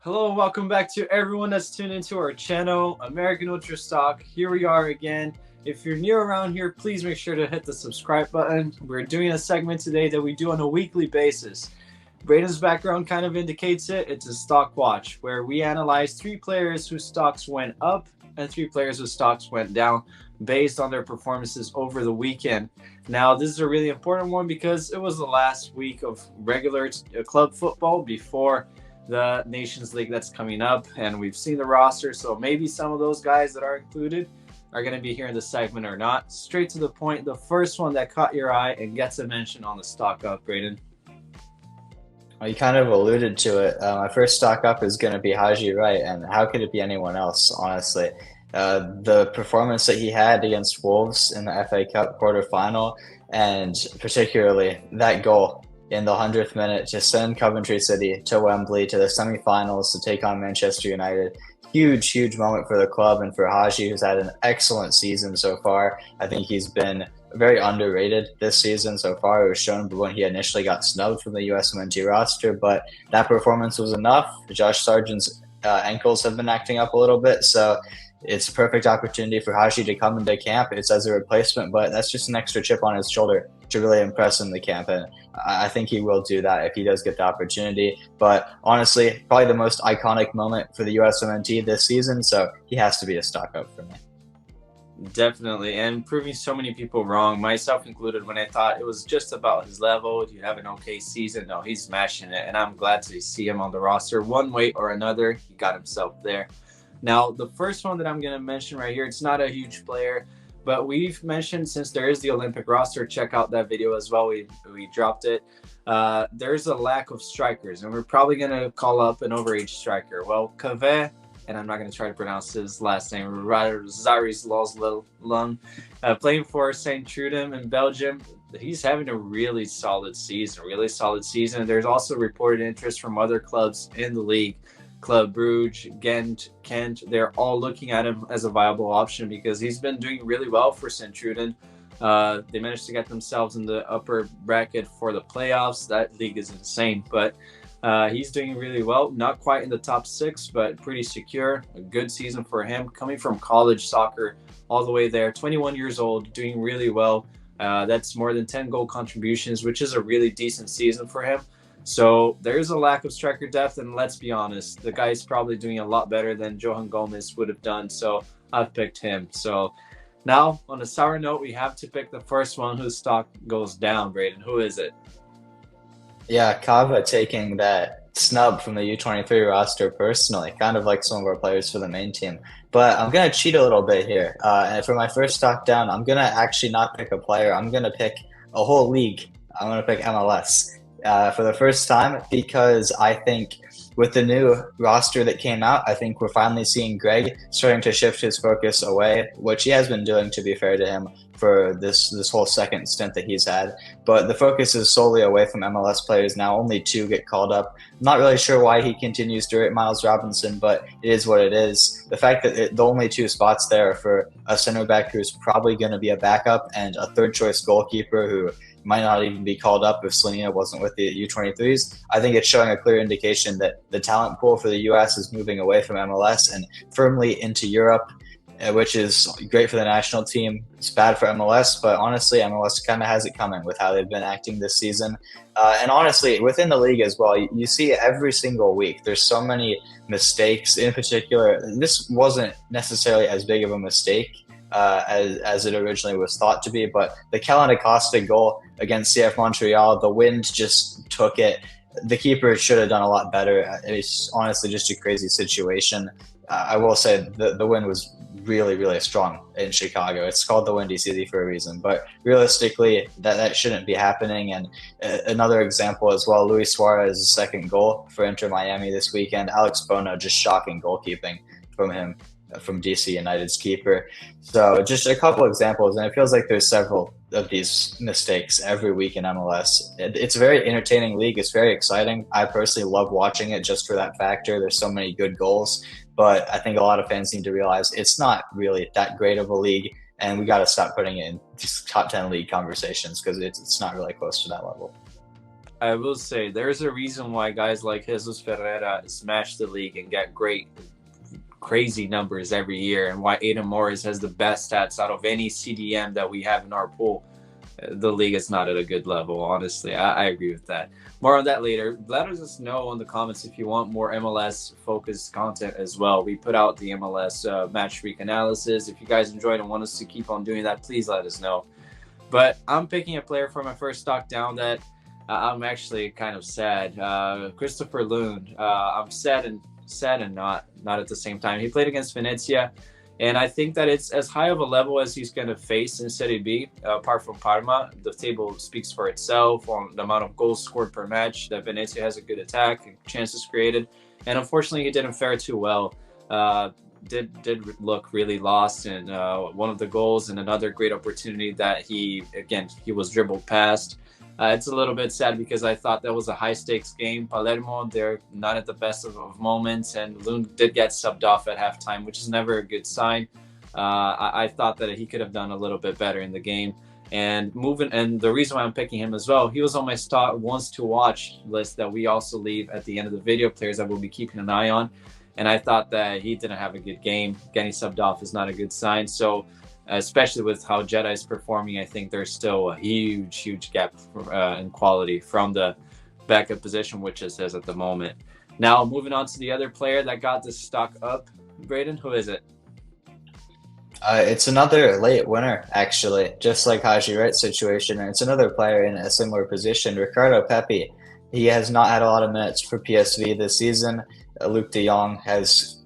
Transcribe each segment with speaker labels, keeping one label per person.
Speaker 1: Hello, welcome back to everyone that's tuned into our channel, American Ultra Stock. Here we are again. If you're new around here, please make sure to hit the subscribe button. We're doing a segment today that we do on a weekly basis. Braden's background kind of indicates it. It's a stock watch where we analyze 3 players whose stocks went up and 3 players whose stocks went down based on their performances over the weekend. Now, this is a really important one because it was the last week of regular club football before the Nations League that's coming up, and we've seen the roster, so maybe some of those guys that are included are going to be here in the segment or not. Straight to the point, the first one that caught your eye and gets a mention on the stock up, Braden.
Speaker 2: Well, you kind of alluded to it. My first stock up is going to be Haji Wright, and how could it be anyone else, honestly? The performance that he had against Wolves in the FA Cup quarterfinal, and particularly that goal in the 100th minute to send Coventry City to Wembley to the semi-finals to take on Manchester United. Huge moment for the club and for Haji, who's had an excellent season so far. I think he's been very underrated this season so far. It was shown when he initially got snubbed from the USMNT roster, but that performance was enough. Josh Sargent's ankles have been acting up a little bit, so it's a perfect opportunity for Haji to come into camp. It's as a replacement, but that's just an extra chip on his shoulder to really impress in the camp. And I think he will do that if he does get the opportunity. But honestly, probably the most iconic moment for the USMNT this season. So he has to be a stock up for me.
Speaker 1: Definitely, and proving so many people wrong, myself included, when I thought it was just about his level. Do you have an okay season? No, he's smashing it, and I'm glad to see him on the roster. One way or another, he got himself there. Now, the first one that I'm going to mention right here, it's not a huge player, but we've mentioned, since there is the Olympic roster, check out that video as well. We dropped it. There's a lack of strikers, and we're probably going to call up an overage striker. Well, Cave, and I'm not going to try to pronounce his last name, Zaris Lozlung, playing for St. Trudem in Belgium. He's having a really solid season. There's also reported interest from other clubs in the league. Club Brugge, Ghent, Kent, they're all looking at him as a viable option because he's been doing really well for St. Truden. They managed to get themselves in the upper bracket for the playoffs. That league is insane, but he's doing really well. Not quite in the top 6, but pretty secure. A good season for him, coming from college soccer all the way there. 21 years old, doing really well. That's more than 10 goal contributions, which is a really decent season for him. So there's a lack of striker depth, and let's be honest, the guy's probably doing a lot better than Johan Gomez would have done, so I've picked him. So now, on a sour note, we have to pick the first one whose stock goes down, Braden. Who is it?
Speaker 2: Yeah, Kava taking that snub from the U23 roster personally, kind of like some of our players for the main team. But I'm going to cheat a little bit here. And for my first stock down, I'm going to actually not pick a player. I'm going to pick a whole league. I'm going to pick MLS. For the first time, because I think with the new roster that came out, I think we're finally seeing Greg starting to shift his focus away, which he has been doing, to be fair to him, for this whole second stint that he's had. But the focus is solely away from MLS players now. Only 2 get called up. I'm not really sure why he continues to rate Miles Robinson, but it is what it is. The fact that the only 2 spots there are for a center back who's probably going to be a backup and a third choice goalkeeper who might not even be called up if Slanina wasn't with the U23s. I think it's showing a clear indication that the talent pool for the US is moving away from MLS and firmly into Europe, which is great for the national team. It's bad for MLS, but honestly, MLS kind of has it coming with how they've been acting this season. And honestly, within the league as well, you see every single week, there's so many mistakes. In particular, this wasn't necessarily as big of a mistake as it originally was thought to be, but the Kellen Acosta goal against CF Montreal, the wind just took it. The keeper should have done a lot better. It's honestly just a crazy situation. I will say the wind was really strong in Chicago. It's called the Windy City for a reason, but realistically, that shouldn't be happening. And another example as well, Luis Suarez's second goal for Inter Miami this weekend. Alex Bono, just shocking goalkeeping from him, from DC United's keeper. So just a couple examples, and it feels like there's several of these mistakes every week in MLS. It's a very entertaining league. It's very exciting. I personally love watching it just for that factor. There's so many good goals, but I think a lot of fans need to realize it's not really that great of a league, and we got to stop putting it in these top 10 league conversations because it's not really close to that level.
Speaker 1: I will say there's a reason why guys like Jesus Ferreira smash the league and get great, crazy numbers every year, and why Aiden Morris has the best stats out of any CDM that we have in our pool. The league is not at a good level, honestly. I agree with that. More on that later. Let us know in the comments if you want more MLS focused content as well. We put out the MLS match week analysis. If you guys enjoyed and want us to keep on doing that, please let us know. But I'm picking a player for my first stock down that I'm actually kind of sad. Christopher Lund. I'm sad and not at the same time. He played against Venezia, and I think that it's as high of a level as he's going to face in Serie B. Apart from Parma, the table speaks for itself on the amount of goals scored per match. That Venezia has a good attack and chances created, and unfortunately, he didn't fare too well. Did look really lost in one of the goals, and another great opportunity that he was dribbled past. It's a little bit sad because I thought that was a high stakes game. Palermo, they're not at the best of moments, and Lund did get subbed off at halftime, which is never a good sign. I thought that he could have done a little bit better in the game. And the reason why I'm picking him as well, he was on my stock wants to watch list that we also leave at the end of the video, players that we'll be keeping an eye on. And I thought that he didn't have a good game. Getting subbed off is not a good sign. So, especially with how Jedi is performing, I think there's still a huge gap in quality from the backup position, which it says at the moment. Now, moving on to the other player that got this stock up. Braden, who is it?
Speaker 2: It's another late winner, actually, just like Haji Wright's situation. And it's another player in a similar position, Ricardo Pepi. He has not had a lot of minutes for PSV this season. Luke de Jong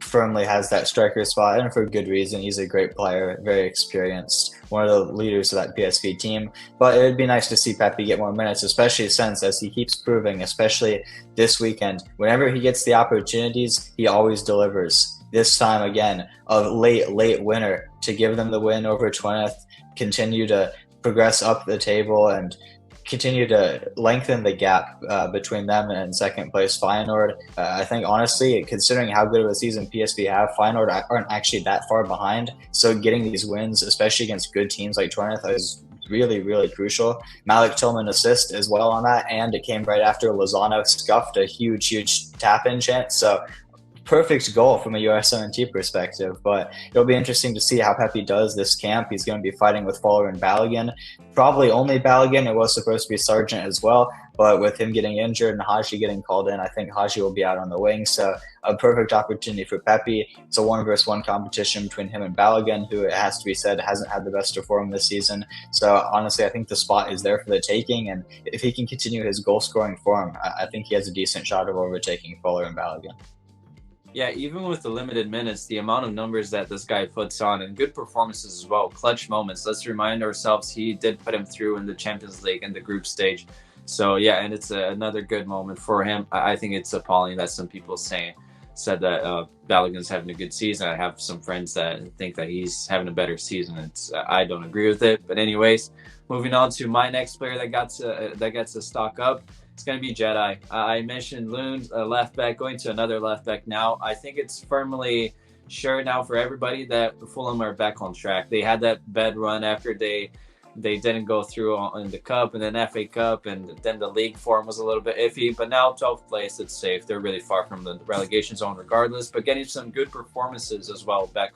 Speaker 2: firmly has that striker spot, and for good reason. He's a great player, very experienced, one of the leaders of that PSV team. But it would be nice to see Pepe get more minutes, especially since, as he keeps proving, especially this weekend, whenever he gets the opportunities, he always delivers. This time, again, a late winner to give them the win over Twente, continue to progress up the table, and continue to lengthen the gap between them and second place Feyenoord. I think, honestly, considering how good of a season PSV have, Feyenoord aren't actually that far behind. So getting these wins, especially against good teams like Twente, is really crucial. Malik Tillman assist as well on that, and it came right after Lozano scuffed a huge tap-in chance. So perfect goal from a USMNT perspective, but it'll be interesting to see how Pepe does this camp. He's going to be fighting with Fowler and Balogun. Probably only Balogun. It was supposed to be Sargent as well, but with him getting injured and Haji getting called in, I think Haji will be out on the wing. So a perfect opportunity for Pepe. It's a 1-versus-1 competition between him and Balogun, who, it has to be said, hasn't had the best of form this season. So honestly, I think the spot is there for the taking, and if he can continue his goal-scoring form, I think he has a decent shot of overtaking Fowler and Balogun.
Speaker 1: Yeah, even with the limited minutes, the amount of numbers that this guy puts on, and good performances as well, clutch moments. Let's remind ourselves he did put him through in the Champions League in the group stage. So yeah, and it's another good moment for him. I think it's appalling that some people said that Balogun's having a good season. I have some friends that think that he's having a better season. I don't agree with it. But anyways, moving on to my next player that gets a stock up. It's going to be Jedi. I mentioned Lund, left back, going to another left back now. I think it's firmly sure now for everybody that Fulham are back on track. They had that bad run after they didn't go through in the Cup and then FA Cup, and then the league form was a little bit iffy. But now 12th place, it's safe. They're really far from the relegation zone regardless, but getting some good performances as well back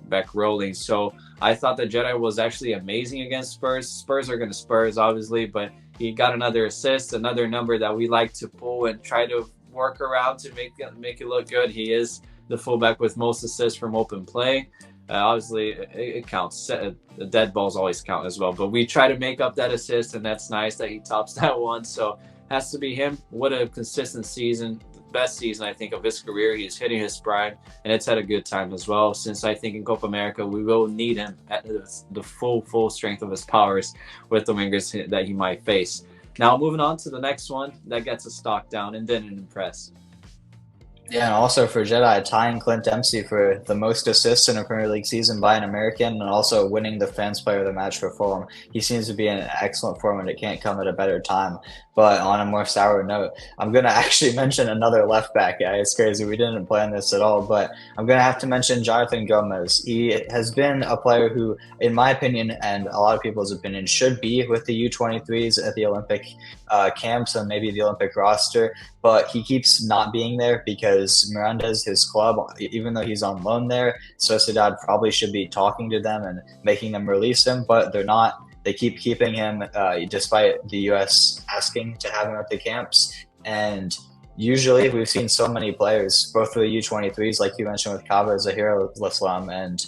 Speaker 1: back rolling. So I thought that Jedi was actually amazing against Spurs. Spurs are going to Spurs, obviously, but he got another assist, another number that we like to pull and try to work around to make it look good. He is the fullback with most assists from open play. Obviously, it counts. The dead balls always count as well. But we try to make up that assist, and that's nice that he tops that one. So has to be him. What a consistent season. Best season, I think, of his career. He's hitting his prime, and it's had a good time as well, since I think in Copa America we will need him at the full strength of his powers with the wingers that he might face. Now, moving on to the next one that gets a stock down and didn't impress.
Speaker 2: Yeah, and also for Jedi, tying Clint Dempsey for the most assists in a Premier League season by an American, and also winning the Fans Player of the Match for Fulham. He seems to be in excellent form, and it can't come at a better time. But on a more sour note, I'm going to actually mention another left back. Yeah, it's crazy. We didn't plan this at all, but I'm going to have to mention Jonathan Gomez. He has been a player who, in my opinion, and a lot of people's opinion, should be with the U23s at the Olympic camps and maybe the Olympic roster, but he keeps not being there because Miranda's his club, even though he's on loan there. Sociedad probably should be talking to them and making them release him, but they're not. They keep keeping him despite the U.S. asking to have him at the camps. And usually we've seen so many players, both for the U23s, like you mentioned with Kaba Zahir Islam, and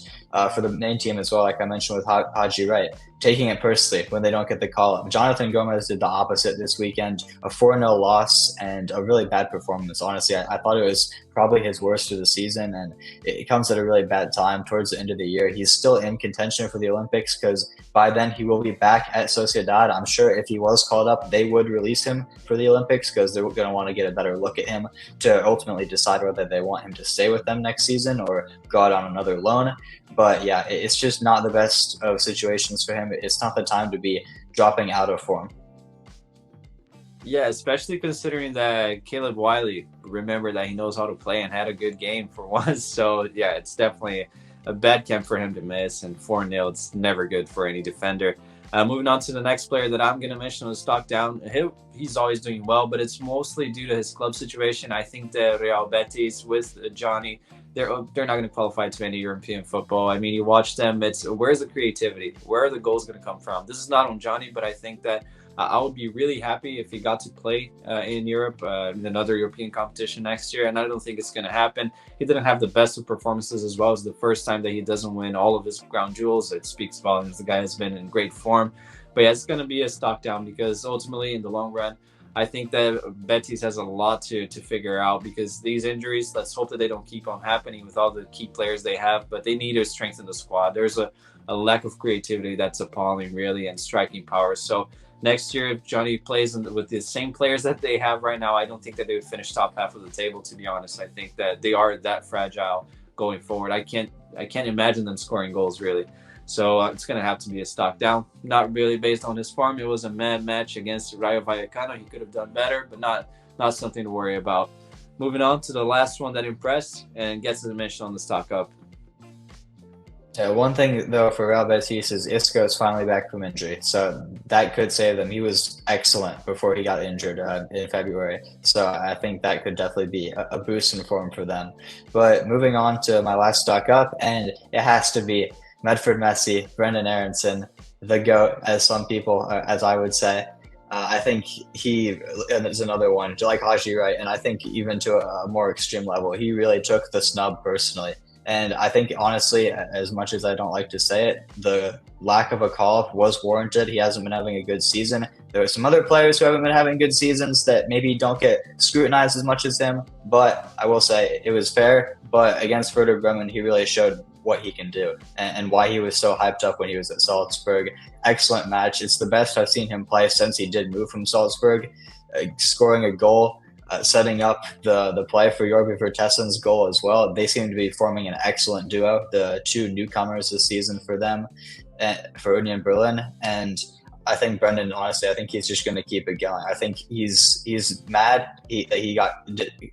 Speaker 2: for the main team as well, like I mentioned with Haji Wright, taking it personally when they don't get the call up. Jonathan Gomez did the opposite this weekend, a 4-0 loss and a really bad performance. Honestly, I thought it was probably his worst of the season, and it comes at a really bad time towards the end of the year. He's still in contention for the Olympics because by then he will be back at Sociedad. I'm sure if he was called up, they would release him for the Olympics because they're going to want to get a better look at him to ultimately decide whether they want him to stay with them next season or go out on another loan. But yeah, it's just not the best of situations for him. It's not the time to be dropping out of form.
Speaker 1: Yeah, especially considering that Caleb Wiley, remember that he knows how to play and had a good game for once. So yeah, it's definitely a bad camp for him to miss, and 4-0, it's never good for any defender. Moving on to the next player that I'm going to mention on stock down. He's always doing well, but it's mostly due to his club situation. I think that Real Betis with Johnny, they're not going to qualify to any European football. I mean, you watch them, it's where's the creativity? Where are the goals going to come from? This is not on Johnny, but I think that I would be really happy if he got to play in Europe, in another European competition next year, and I don't think it's going to happen. He didn't have the best of performances as well as the first time that he doesn't win all of his ground jewels. It speaks volumes. The guy has been in great form. But yeah, it's going to be a stock down because ultimately in the long run, I think that Betis has a lot to figure out because these injuries, let's hope that they don't keep on happening with all the key players they have, but they need to strengthen the squad. There's a lack of creativity that's appalling, really, and striking power. So next year, if Johnny plays with the same players that they have right now, I don't think that they would finish top half of the table, to be honest. I think that they are that fragile going forward. I can't imagine them scoring goals, really. So it's going to have to be a stock down. Not really based on his form. It was a mad match against Rayo Vallecano. He could have done better, but not something to worry about. Moving on to the last one that impressed and gets the mention on the stock up.
Speaker 2: Yeah, one thing though for Real Betis is Isco is finally back from injury, so that could save them. He was excellent before he got injured in February, so I think that could definitely be a boost in form for them. But moving on to my last stock up, and it has to be Medford Messi, Brendan Aronson, the GOAT, as some people, as I would say. I think he is another one, like Haji Wright, and I think even to a more extreme level, he really took the snub personally. And I think, honestly, as much as I don't like to say it, the lack of a call-up was warranted. He hasn't been having a good season. There are some other players who haven't been having good seasons that maybe don't get scrutinized as much as him. But I will say it was fair. But against Werder Bremen, he really showed what he can do and why he was so hyped up when he was at Salzburg. Excellent match. It's the best I've seen him play since he did move from Salzburg, scoring a goal. Setting up the play for Jorge Vertessen's goal as well. They seem to be forming an excellent duo, the two newcomers this season for them, for Union Berlin. And I think Brendan, honestly, I think he's just going to keep it going. I think he's mad he got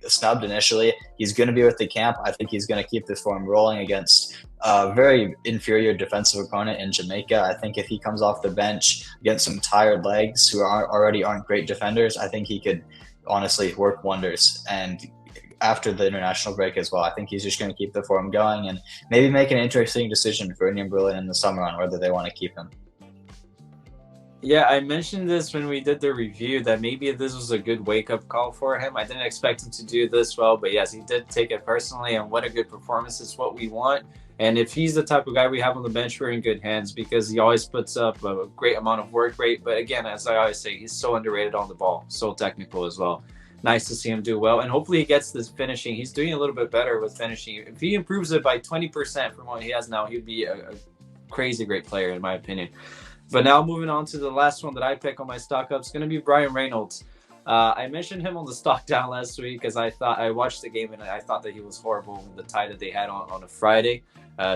Speaker 2: snubbed initially. He's going to be with the camp. I think he's going to keep this form rolling against a very inferior defensive opponent in Jamaica. I think if he comes off the bench against some tired legs who already aren't great defenders, I think he could honestly work wonders. And after the international break as well, I think he's just going to keep the form going and maybe make an interesting decision for Union Berlin in the summer on whether they want to keep him.
Speaker 1: Yeah, I mentioned this when we did the review that maybe this was a good wake-up call for him. I didn't expect him to do this well, but yes, he did take it personally, and what a good performance is what we want. And if he's the type of guy we have on the bench, we're in good hands because he always puts up a great amount of work rate. But again, as I always say, he's so underrated on the ball, so technical as well. Nice to see him do well. And hopefully he gets this finishing. He's doing a little bit better with finishing. If he improves it by 20% from what he has now, he'd be a crazy great player, in my opinion. But now moving on to the last one that I pick on my stock up, it's going to be Brian Reynolds. I mentioned him on the stock down last week because I watched the game and I thought that he was horrible in the tie that they had on a Friday,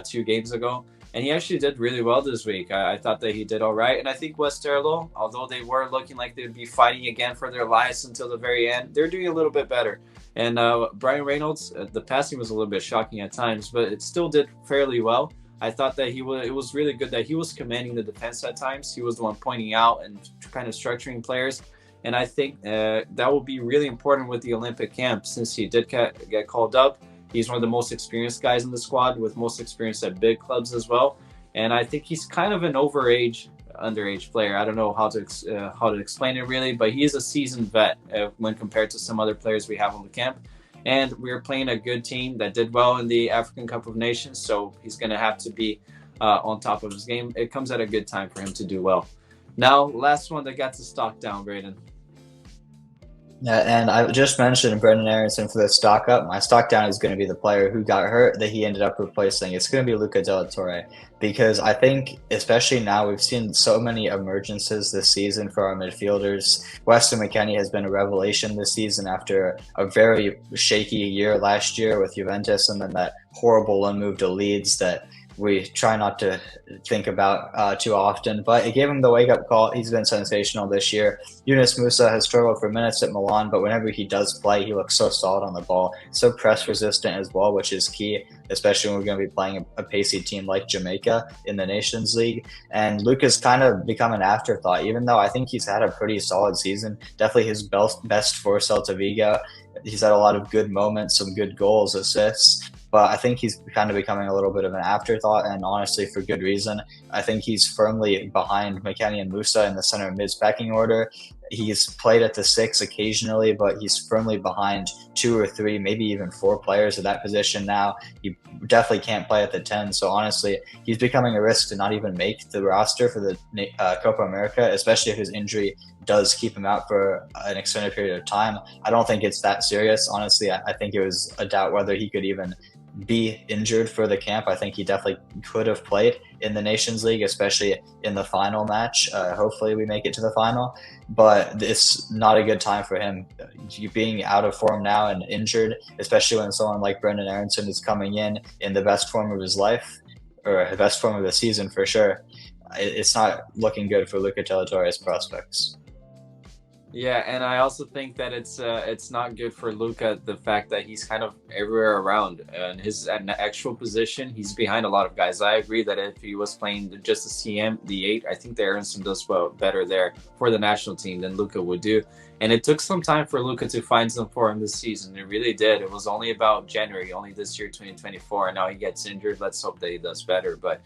Speaker 1: 2 games ago. And he actually did really well this week. I thought that he did all right. And I think Westerlo, although they were looking like they'd be fighting again for their lives until the very end, they're doing a little bit better. And Brian Reynolds, the passing was a little bit shocking at times, but it still did fairly well. I thought that it was really good that he was commanding the defense at times. He was the one pointing out and kind of structuring players. And I think that will be really important with the Olympic camp since he did get called up. He's one of the most experienced guys in the squad, with most experience at big clubs as well. And I think he's kind of an underage player. I don't know how to explain it really, but he is a seasoned vet when compared to some other players we have on the camp. And we're playing a good team that did well in the African Cup of Nations, so he's going to have to be on top of his game. It comes at a good time for him to do well. Now, last one that got to stock down, Braden.
Speaker 2: Yeah, and I just mentioned Brendan Aronson for the stock up. My stock down is going to be the player who got hurt that he ended up replacing. It's going to be Luca de la Torre, because I think, especially now, we've seen so many emergences this season for our midfielders. Weston McKennie has been a revelation this season after a very shaky year last year with Juventus, and then that horrible one move to Leeds that we try not to think about too often, but it gave him the wake-up call. He's been sensational this year. Yunus Musa has struggled for minutes at Milan, but whenever he does play, he looks so solid on the ball, so press-resistant as well, which is key, especially when we're going to be playing a pacey team like Jamaica in the Nations League. And Luka's kind of become an afterthought, even though I think he's had a pretty solid season. Definitely his best for Celta Vigo. He's had a lot of good moments, some good goals, assists. But I think he's kind of becoming a little bit of an afterthought, and honestly, for good reason. I think he's firmly behind McKennie and Musa in the center mid's pecking order. He's played at the 6 occasionally, but he's firmly behind 2 or 3, maybe even 4 players at that position now. He definitely can't play at the 10. So honestly, he's becoming a risk to not even make the roster for the Copa America, especially if his injury does keep him out for an extended period of time. I don't think it's that serious. Honestly, I think it was a doubt whether he could even be injured for the camp. I think he definitely could have played in the Nations League, especially in the final match. Hopefully we make it to the final, but it's not a good time for him. Being out of form now and injured, especially when someone like Brendan Aronson is coming in the best form of his life, or the best form of the season for sure, it's not looking good for Luca de la Torre's prospects.
Speaker 1: Yeah, and I also think that it's not good for Luka, the fact that he's kind of everywhere around. And his actual position, he's behind a lot of guys. I agree that if he was playing just the CM, the 8, I think that Aronson does well better there for the national team than Luka would do. And it took some time for Luka to find some form this season. It really did. It was only about January, only this year, 2024, and now he gets injured. Let's hope that he does better. But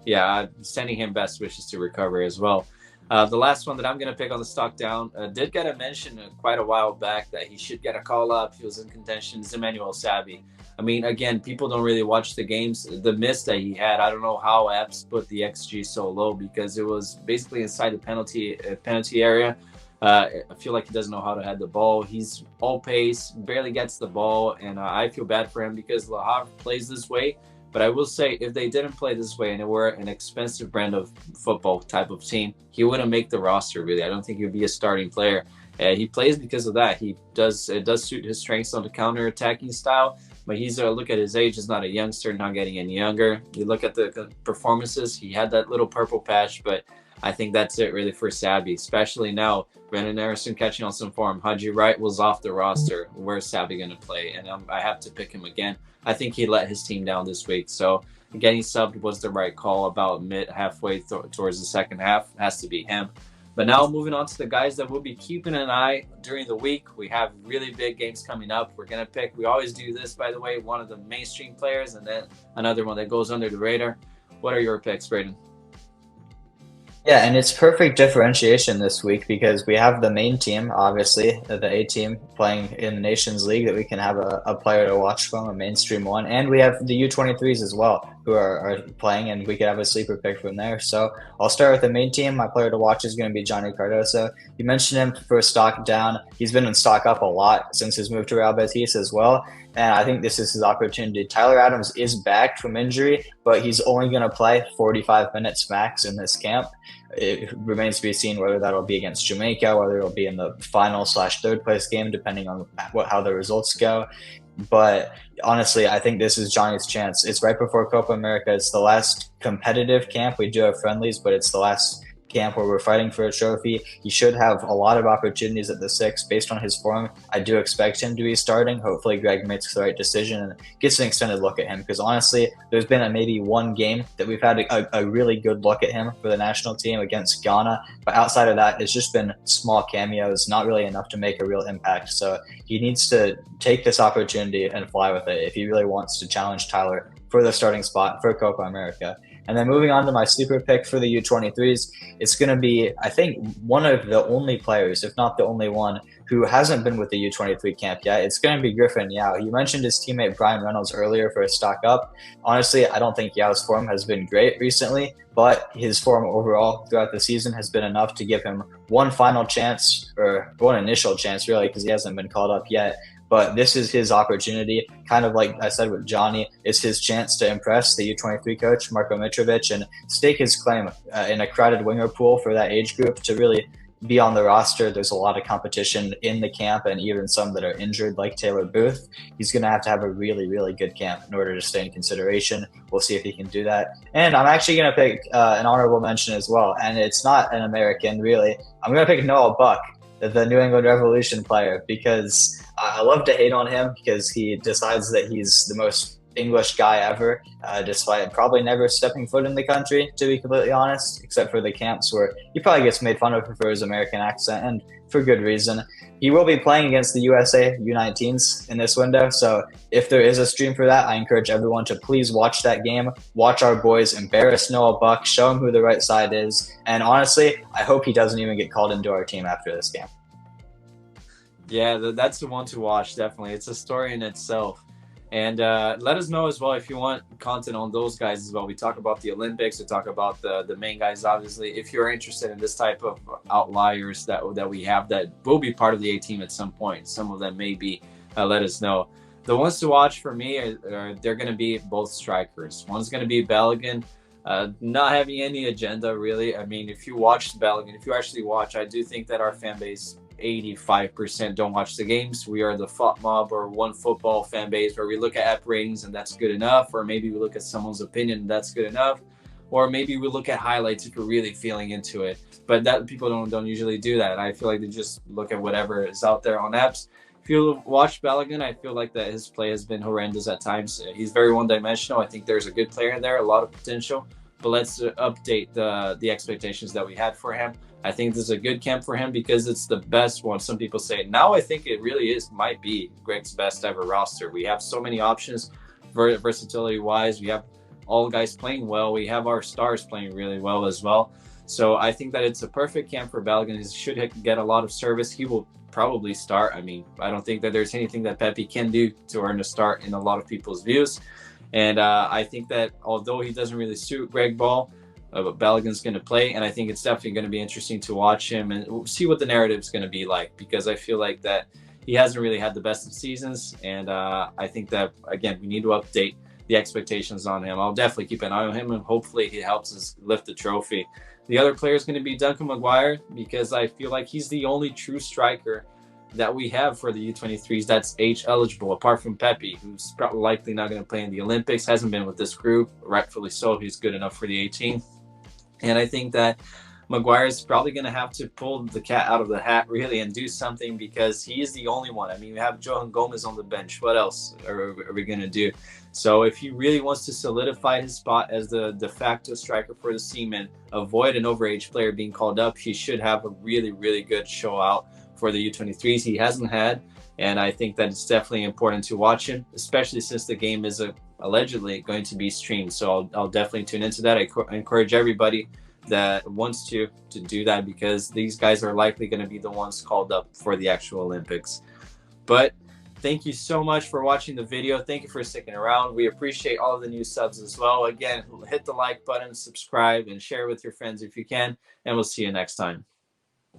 Speaker 1: yeah, I'm sending him best wishes to recover as well. The last one that I'm going to pick on the stock down did get a mention quite a while back that he should get a call up. He was in contention. Emmanuel Sabi. I mean, again, people don't really watch the games. The miss that he had, I don't know how Apps put the XG so low, because it was basically inside the penalty area. I feel like he doesn't know how to head the ball. He's all pace, barely gets the ball, and I feel bad for him because Le Havre plays this way. But I will say, if they didn't play this way and it were an expensive brand of football type of team, he wouldn't make the roster, really. I don't think he would be a starting player. He plays because of that. It does suit his strengths on the counter-attacking style, but look at his age. He's not a youngster, not getting any younger. You look at the performances, he had that little purple patch, but I think that's it really for Sabi, especially now. Brendan Aronson catching on some form. Haji Wright was off the roster. Where's Sabi going to play? And I have to pick him again. I think he let his team down this week. So getting subbed was the right call about halfway towards the second half. It has to be him. But now moving on to the guys that we'll be keeping an eye during the week. We have really big games coming up. We're going to pick, we always do this, by the way, one of the mainstream players and then another one that goes under the radar. What are your picks, Braden?
Speaker 2: Yeah, and it's perfect differentiation this week because we have the main team, obviously, the A team playing in the Nations League that we can have a player to watch from, a mainstream one. And we have the U23s as well, who are playing, and we could have a sleeper pick from there. So I'll start with the main team. My player to watch is going to be Johnny Cardoso. You mentioned him for stock down. He's been in stock up a lot since his move to Real Betis as well. And I think this is his opportunity. Tyler Adams is back from injury, but he's only going to play 45 minutes max in this camp. It remains to be seen whether that'll be against Jamaica, whether it'll be in the final/third place game, depending on how the results go. But honestly, I think this is Johnny's chance. It's right before Copa America. It's the last competitive camp. We do have friendlies, but it's the last camp where we're fighting for a trophy. He should have a lot of opportunities at the six based on his form. I do expect him to be starting. Hopefully Greg makes the right decision and gets an extended look at him, because honestly, there's been maybe one game that we've had a really good look at him for the national team against Ghana, but outside of that, it's just been small cameos, not really enough to make a real impact. So he needs to take this opportunity and fly with it if he really wants to challenge Tyler for the starting spot for Copa America. And then moving on to my sleeper pick for the U23s, it's going to be, I think, one of the only players, if not the only one, who hasn't been with the U23 camp yet. It's going to be Griffin Yao. You mentioned his teammate Brian Reynolds earlier for a stock up. Honestly, I don't think Yao's form has been great recently, but his form overall throughout the season has been enough to give him one final chance, or one initial chance really, because he hasn't been called up yet. But this is his opportunity, kind of like I said with Johnny. It's his chance to impress the U23 coach, Marko Mitrovic, and stake his claim in a crowded winger pool for that age group to really be on the roster. There's a lot of competition in the camp, and even some that are injured, like Taylor Booth. He's going to have a really, really good camp in order to stay in consideration. We'll see if he can do that. And I'm actually going to pick an honorable mention as well, and it's not an American, really. I'm going to pick Noah Buck, the New England Revolution player, because I love to hate on him because he decides that he's the most English guy ever, despite probably never stepping foot in the country, to be completely honest, except for the camps where he probably gets made fun of for his American accent, and for good reason. He will be playing against the USA U19s in this window, so if there is a stream for that, I encourage everyone to please watch that game, watch our boys embarrass Noah Buck, show him who the right side is, and honestly, I hope he doesn't even get called into our team after this game.
Speaker 1: Yeah, that's the one to watch, definitely. It's a story in itself. And let us know as well if you want content on those guys as well. We talk about the Olympics, we talk about the main guys, obviously. If you're interested in this type of outliers that we have that will be part of the A team at some point, some of them may be, let us know. The ones to watch for me, they're going to be both strikers. One's going to be Balogun, not having any agenda, really. I mean, if you watch Balogun, if you actually watch, I do think that our fan base 85% don't watch the games. We are the FOT mob, or one football fan base, where we look at app ratings and that's good enough, or maybe we look at someone's opinion and that's good enough, or maybe we look at highlights if we're really feeling into it. But that people don't usually do that. I feel like they just look at whatever is out there on apps. If you watch Balogun, I feel like that his play has been horrendous at times. He's very one-dimensional. I think there's a good player in there, a lot of potential, but let's update the expectations that we had for him. I think this is a good camp for him because it's the best one. Some people say now, I think it really might be Greg's best ever roster. We have so many options versatility wise. We have all guys playing well. We have our stars playing really well as well. So I think that it's a perfect camp for Balogun. He should get a lot of service. He will probably start. I mean, I don't think that there's anything that Pepe can do to earn a start in a lot of people's views. And I think that although he doesn't really suit Greg Ball, Balogun's going to play, and I think it's definitely going to be interesting to watch him and see what the narrative is going to be like, because I feel like that he hasn't really had the best of seasons, and I think that, again, we need to update the expectations on him. I'll definitely keep an eye on him, and hopefully he helps us lift the trophy. The other player is going to be Duncan Maguire, because I feel like he's the only true striker that we have for the U23s that's age eligible, apart from Pepe, who's probably likely not going to play in the Olympics, hasn't been with this group, rightfully so. He's good enough for the 18. And I think that Maguire is probably going to have to pull the cat out of the hat, really, and do something, because he is the only one. I mean, we have Johan Gomez on the bench. What else are we going to do? So if he really wants to solidify his spot as the de facto striker for the Seamen, avoid an overage player being called up, he should have a really, really good show out for the U23s. He hasn't had, and I think that it's definitely important to watch him, especially since the game is allegedly going to be streamed. So I'll definitely tune into that. I encourage everybody that wants to do that, because these guys are likely going to be the ones called up for the actual Olympics. But Thank you so much for watching the video. Thank you for sticking around. We appreciate all of the new subs as well. Again, hit the like button, subscribe, and share with your friends if you can. And we'll see you next time.